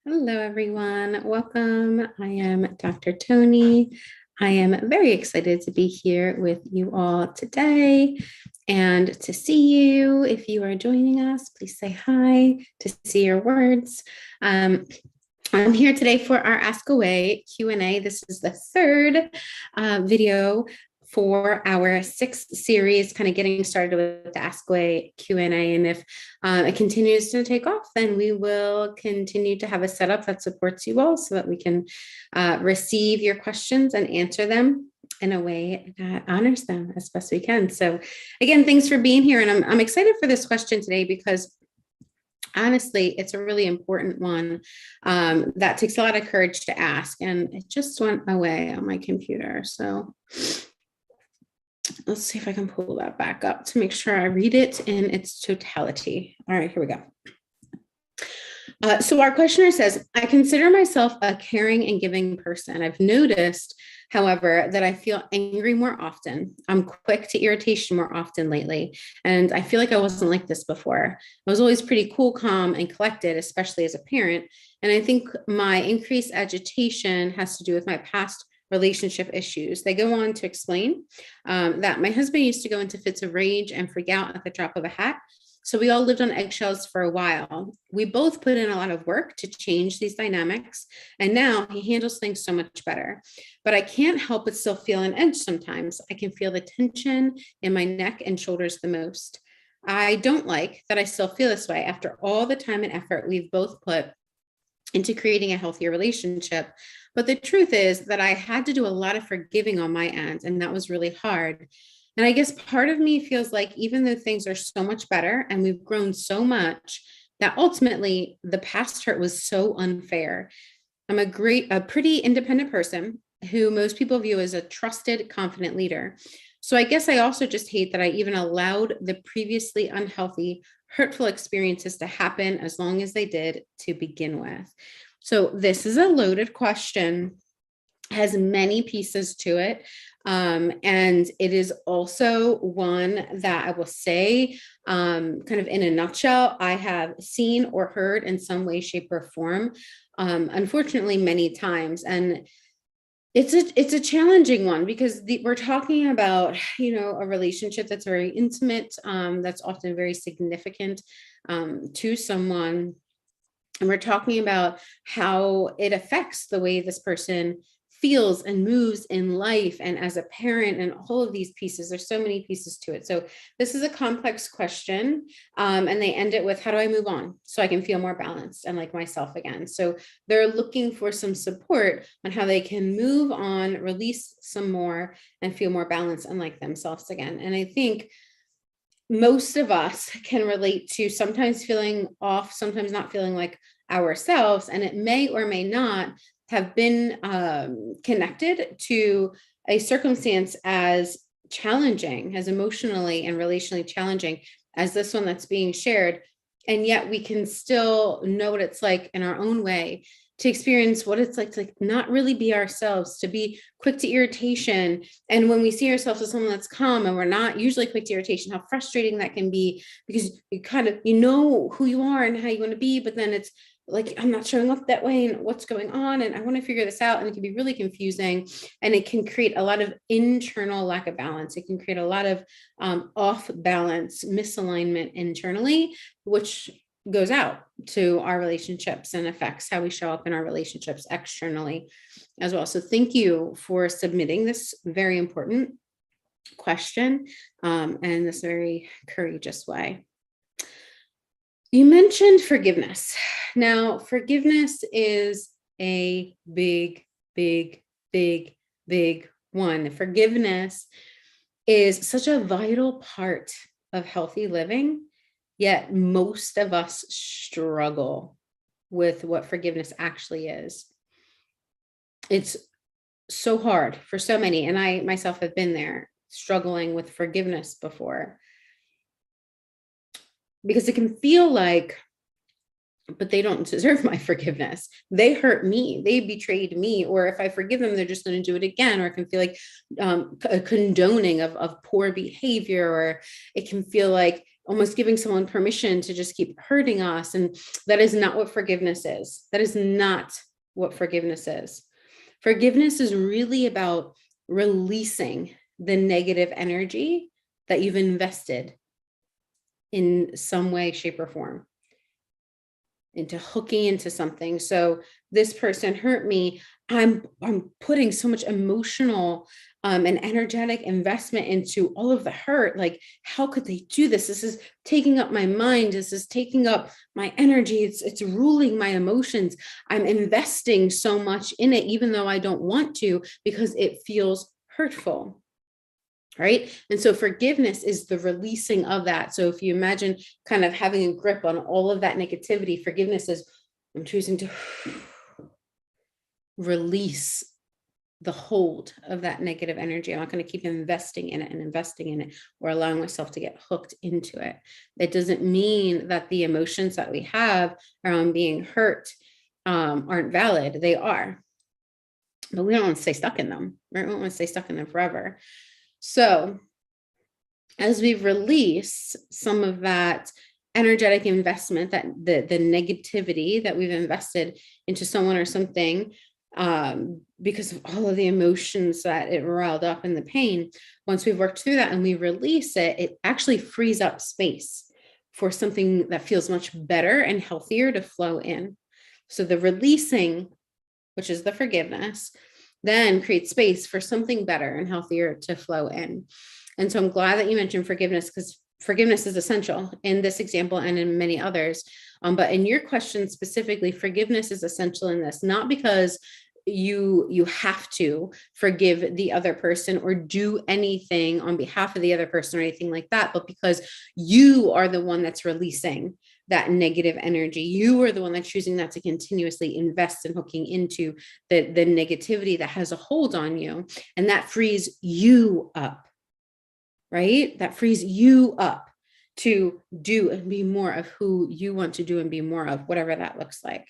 Hello, everyone. Welcome. I am Dr. Tony. I am very excited to be here with you all today and to see you. If you are joining us, please say hi to see your words. I'm here today for our Ask Away Q&A. This is the third video for our sixth series, kind of getting started with the Ask Away Q&A. And if it continues to take off, then we will continue to have a setup that supports you all so that we can receive your questions and answer them in a way that honors them as best we can. So again, thanks for being here. And I'm excited for this question today because honestly, it's a really important one that takes a lot of courage to ask. And it just went away on my computer. So let's see if I can pull that back up to make sure I read it in its totality. All right, here we go. So our questioner says, I consider myself a caring and giving person. I've noticed, however, that I feel angry more often. I'm quick to irritation more often lately. And I feel like I wasn't like this before. I was always pretty cool, calm, and collected, especially as a parent. And I think my increased agitation has to do with my past relationship issues. They go on to explain that my husband used to go into fits of rage and freak out at the drop of a hat. So we all lived on eggshells for a while. We both put in a lot of work to change these dynamics. And now he handles things so much better. But I can't help but still feel an edge sometimes. I can feel the tension in my neck and shoulders the most. I don't like that I still feel this way after all the time and effort we've both put into creating a healthier relationship. But the truth is that I had to do a lot of forgiving on my end, and that was really hard. And I guess part of me feels like even though things are so much better and we've grown so much, that ultimately the past hurt was so unfair. I'm a pretty independent person who most people view as a trusted, confident leader. So I guess I also just hate that I even allowed the previously unhealthy, hurtful experiences to happen as long as they did to begin with. So this is a loaded question, has many pieces to it. And it is also one that I will say, kind of in a nutshell, I have seen or heard in some way, shape, or form, unfortunately, many times. And it's a challenging one because we're talking about, a relationship that's very intimate, that's often very significant to someone. And we're talking about how it affects the way this person feels and moves in life and as a parent and all of these pieces. There's so many pieces to it. So this is a complex question. And they end it with, how do I move on so I can feel more balanced and like myself again? So they're looking for some support on how they can move on, release some more, and feel more balanced and like themselves again. And I think most of us can relate to sometimes feeling off, sometimes not feeling like ourselves. And it may or may not have been connected to a circumstance as challenging, as emotionally and relationally challenging as this one that's being shared. And yet we can still know what it's like in our own way to experience what it's like to not really be ourselves, to be quick to irritation. And when we see ourselves as someone that's calm and we're not usually quick to irritation, how frustrating that can be because you know who you are and how you want to be, but then it's like, I'm not showing up that way and what's going on. And I want to figure this out. And it can be really confusing. And it can create a lot of internal lack of balance. It can create a lot of off balance, misalignment internally, which goes out to our relationships and affects how we show up in our relationships externally as well. So thank you for submitting this very important question in this very courageous way. You mentioned forgiveness. Now, forgiveness is a big, big, big, big one. Forgiveness is such a vital part of healthy living, yet most of us struggle with what forgiveness actually is. It's so hard for so many, and I myself have been there struggling with forgiveness before, because it can feel like but they don't deserve my forgiveness. They hurt me. They betrayed me. Or if I forgive them, they're just going to do it again. Or it can feel like a condoning of poor behavior, or it can feel like almost giving someone permission to just keep hurting us. And that is not what forgiveness is. That is not what forgiveness is. Forgiveness is really about releasing the negative energy that you've invested in some way, shape, or form, into hooking into something. So this person hurt me. I'm putting so much emotional and energetic investment into all of the hurt. Like, how could they do this? This is taking up my mind. This is taking up my energy. It's ruling my emotions. I'm investing so much in it, even though I don't want to, because it feels hurtful. Right. And so forgiveness is the releasing of that. So if you imagine kind of having a grip on all of that negativity, forgiveness is, I'm choosing to release the hold of that negative energy. I'm not going to keep investing in it or allowing myself to get hooked into it. That doesn't mean that the emotions that we have around being hurt aren't valid. They are, but we don't want to stay stuck in them. Right? We don't want to stay stuck in them forever. So as we release some of that energetic investment, that the negativity that we've invested into someone or something, because of all of the emotions that it riled up and the pain, once we've worked through that and we release it, it actually frees up space for something that feels much better and healthier to flow in. So the releasing, which is the forgiveness, then create space for something better and healthier to flow in. And so I'm glad that you mentioned forgiveness, because forgiveness is essential in this example and in many others. But in your question specifically, forgiveness is essential in this, not because you have to forgive the other person or do anything on behalf of the other person or anything like that, but because you are the one that's releasing that negative energy. You are the one that's choosing not to continuously invest in hooking into the negativity that has a hold on you. And that frees you up, right? That frees you up to do and be more of who you want to do and be more of, whatever that looks like.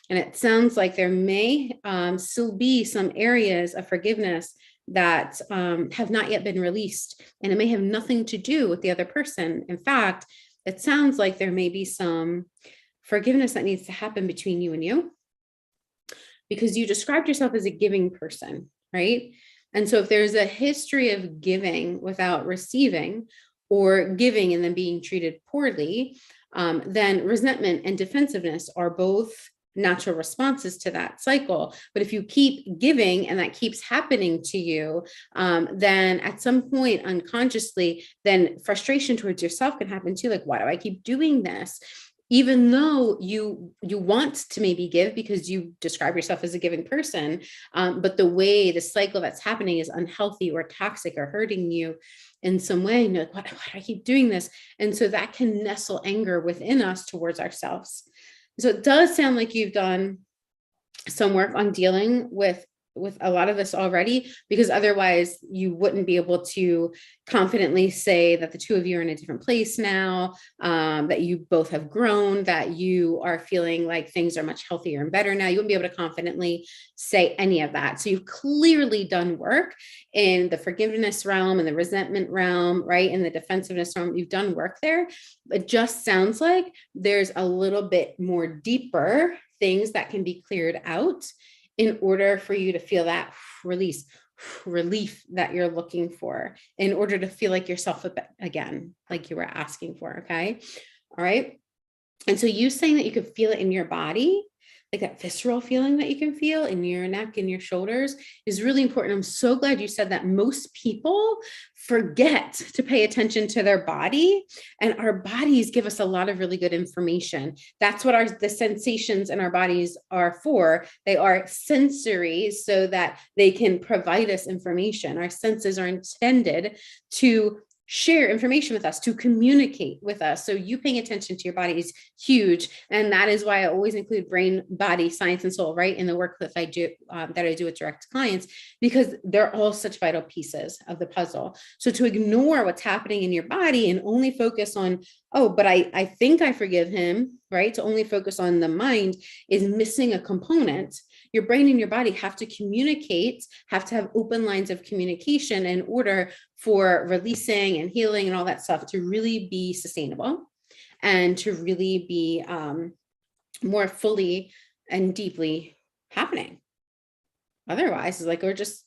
And it sounds like there may still be some areas of forgiveness that have not yet been released, and it may have nothing to do with the other person. In fact, it sounds like there may be some forgiveness that needs to happen between you and you, because you described yourself as a giving person, right? And so if there's a history of giving without receiving, or giving and then being treated poorly, then resentment and defensiveness are both natural responses to that cycle. But if you keep giving and that keeps happening to you, then at some point unconsciously, then frustration towards yourself can happen too. Like, why do I keep doing this? Even though you want to maybe give because you describe yourself as a giving person, but the way the cycle that's happening is unhealthy or toxic or hurting you in some way, and you're like, why do I keep doing this? And so that can nestle anger within us towards ourselves. So it does sound like you've done some work on dealing with a lot of this already, because otherwise you wouldn't be able to confidently say that the two of you are in a different place now, that you both have grown, that you are feeling like things are much healthier and better now. You wouldn't be able to confidently say any of that. So you've clearly done work in the forgiveness realm and the resentment realm, right? In the defensiveness realm, you've done work there. It just sounds like there's a little bit more deeper things that can be cleared out in order for you to feel that relief that you're looking for, in order to feel like yourself again, like you were asking for. Okay. All right. And so you saying that you could feel it in your body, like that visceral feeling that you can feel in your neck and your shoulders, is really important. I'm so glad you said that. Most people forget to pay attention to their body, and our bodies give us a lot of really good information. That's what the sensations in our bodies are for. They are sensory so that they can provide us information. Our senses are intended to share information with us, to communicate with us. So you paying attention to your body is huge. And that is why I always include brain, body, science, and soul, right, in the work that I do with direct clients, because they're all such vital pieces of the puzzle. So to ignore what's happening in your body and only focus on oh, but I think I forgive him, right? To only focus on the mind is missing a component. Your brain and your body have to communicate, have to have open lines of communication in order for releasing and healing and all that stuff to really be sustainable and to really be more fully and deeply happening. Otherwise, it's like we're just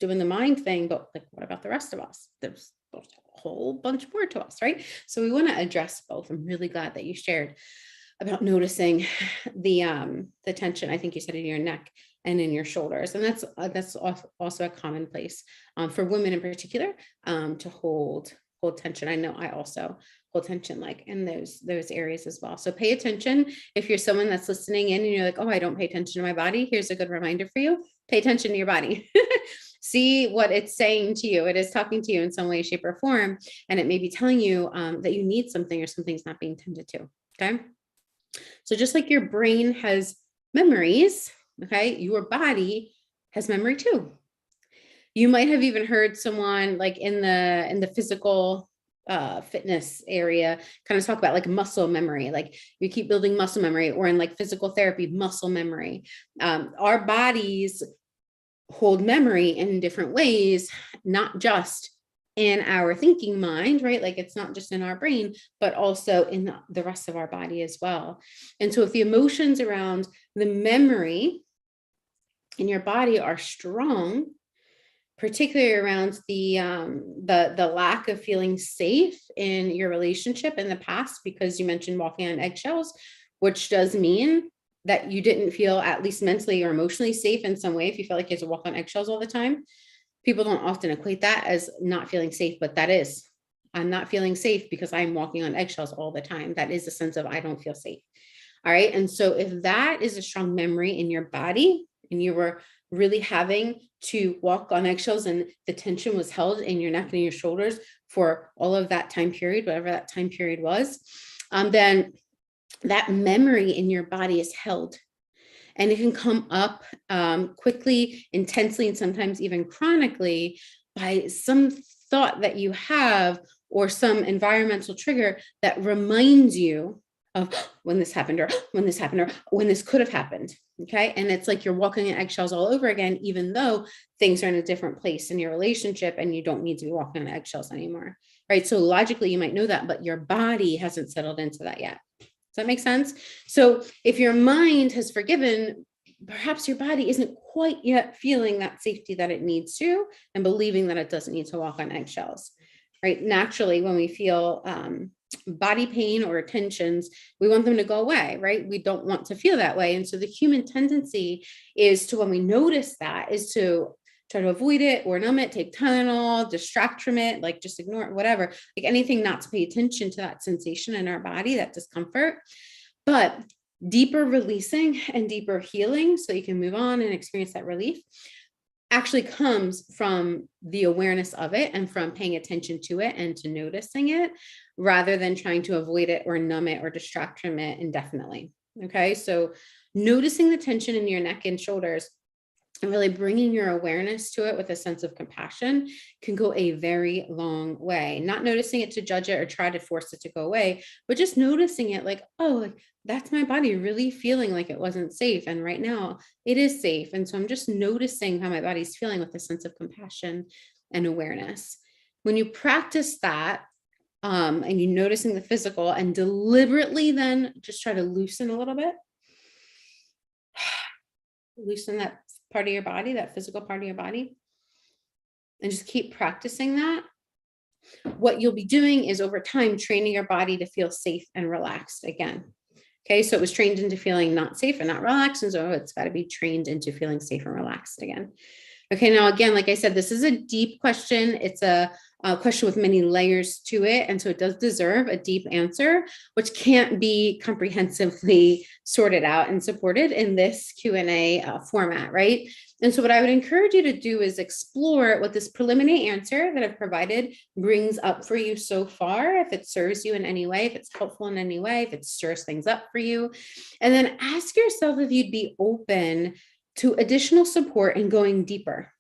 doing the mind thing, but like, what about the rest of us? There's a whole bunch more to us, right? So we want to address both. I'm really glad that you shared about noticing the tension. I think you said in your neck and in your shoulders, and that's also a common place for women in particular to hold tension. I know I also hold tension like in those areas as well. So pay attention. If you're someone that's listening in and you're like, oh, I don't pay attention to my body, here's a good reminder for you. Pay attention to your body. See what it's saying to you. It is talking to you in some way, shape, or form, and it may be telling you that you need something or something's not being tended to. Okay. So just like your brain has memories, okay, your body has memory too. You might have even heard someone like in the physical fitness area kind of talk about like muscle memory, like you keep building muscle memory, or in like physical therapy, muscle memory. Our bodies hold memory in different ways, not just in our thinking mind, right? Like it's not just in our brain, but also in the rest of our body as well. And so if the emotions around the memory in your body are strong, particularly around the lack of feeling safe in your relationship in the past, because you mentioned walking on eggshells, which does mean that you didn't feel at least mentally or emotionally safe in some way. If you felt like you had to walk on eggshells all the time, people don't often equate that as not feeling safe, but that is, I'm not feeling safe because I'm walking on eggshells all the time. That is a sense of I don't feel safe. All right. And so if that is a strong memory in your body and you were really having to walk on eggshells and the tension was held in your neck and your shoulders for all of that time period, whatever that time period was, then that memory in your body is held. And it can come up quickly, intensely, and sometimes even chronically by some thought that you have or some environmental trigger that reminds you of when this happened, or when this happened, or when this could have happened. Okay. And it's like you're walking on eggshells all over again, even though things are in a different place in your relationship and you don't need to be walking on eggshells anymore. Right. So logically, you might know that, but your body hasn't settled into that yet. Does that make sense? So if your mind has forgiven, perhaps your body isn't quite yet feeling that safety that it needs to, and believing that it doesn't need to walk on eggshells. Right. Naturally, when we feel body pain or tensions, we want them to go away, right? We don't want to feel that way. And so the human tendency is to, when we notice that, is to try to avoid it or numb it, take Tylenol, distract from it, like just ignore it, whatever, like anything not to pay attention to that sensation in our body, that discomfort. But deeper releasing and deeper healing, so you can move on and experience that relief, actually comes from the awareness of it and from paying attention to it and to noticing it, rather than trying to avoid it or numb it or distract from it indefinitely. Okay. So noticing the tension in your neck and shoulders and really bringing your awareness to it with a sense of compassion can go a very long way. Not noticing it to judge it or try to force it to go away, but just noticing it like, oh, that's my body really feeling like it wasn't safe. And right now it is safe. And so I'm just noticing how my body's feeling with a sense of compassion and awareness. When you practice that, and you noticing the physical, and deliberately then just try to loosen a little bit, loosen that part of your body, that physical part of your body, and just keep practicing that. What you'll be doing is over time training your body to feel safe and relaxed again. Okay, so it was trained into feeling not safe and not relaxed, and so it's got to be trained into feeling safe and relaxed again. Okay, now again, like I said, this is a deep question. It's a question with many layers to it, and so it does deserve a deep answer, which can't be comprehensively sorted out and supported in this Q&A format, right? And so what I would encourage you to do is explore what this preliminary answer that I've provided brings up for you so far, if it serves you in any way, if it's helpful in any way, if it stirs things up for you. And then ask yourself if you'd be open to additional support and going deeper.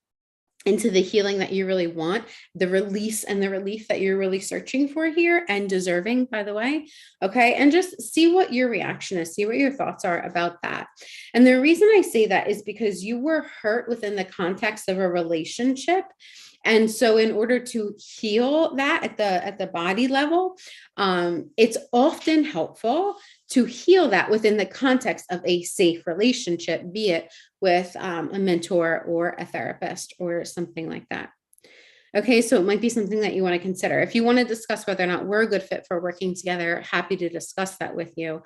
into the healing that you really want, the release and the relief that you're really searching for here and deserving, by the way. Okay. And just see what your reaction is, see what your thoughts are about that. And the reason I say that is because you were hurt within the context of a relationship. And so in order to heal that at the body level, it's often helpful to heal that within the context of a safe relationship, be it with a mentor or a therapist or something like that. Okay, so it might be something that you want to consider. If you want to discuss whether or not we're a good fit for working together, happy to discuss that with you.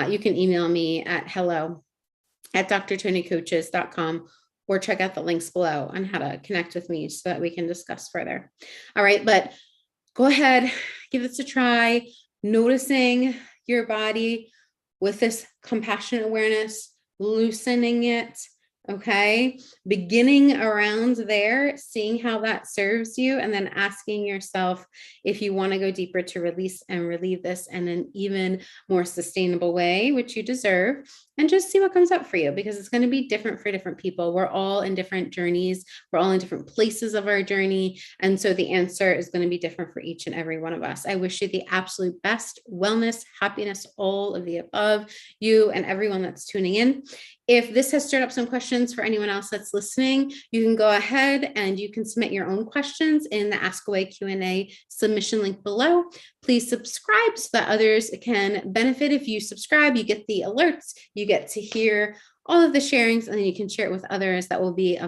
You can email me at hello@drtonycoaches.com or check out the links below on how to connect with me so that we can discuss further. All right, but go ahead, give this a try, noticing your body with this compassionate awareness, loosening it. Okay, beginning around there, seeing how that serves you, and then asking yourself if you want to go deeper to release and relieve this in an even more sustainable way, which you deserve, and just see what comes up for you, because it's going to be different for different people. We're all in different journeys. We're all in different places of our journey. And so the answer is going to be different for each and every one of us. I wish you the absolute best wellness, happiness, all of the above, you and everyone that's tuning in. If this has stirred up some questions for anyone else that's listening, you can go ahead and you can submit your own questions in the Ask Away Q&A submission link below. Please subscribe so that others can benefit. If you subscribe, you get the alerts, you get to hear all of the sharings, and then you can share it with others that will be of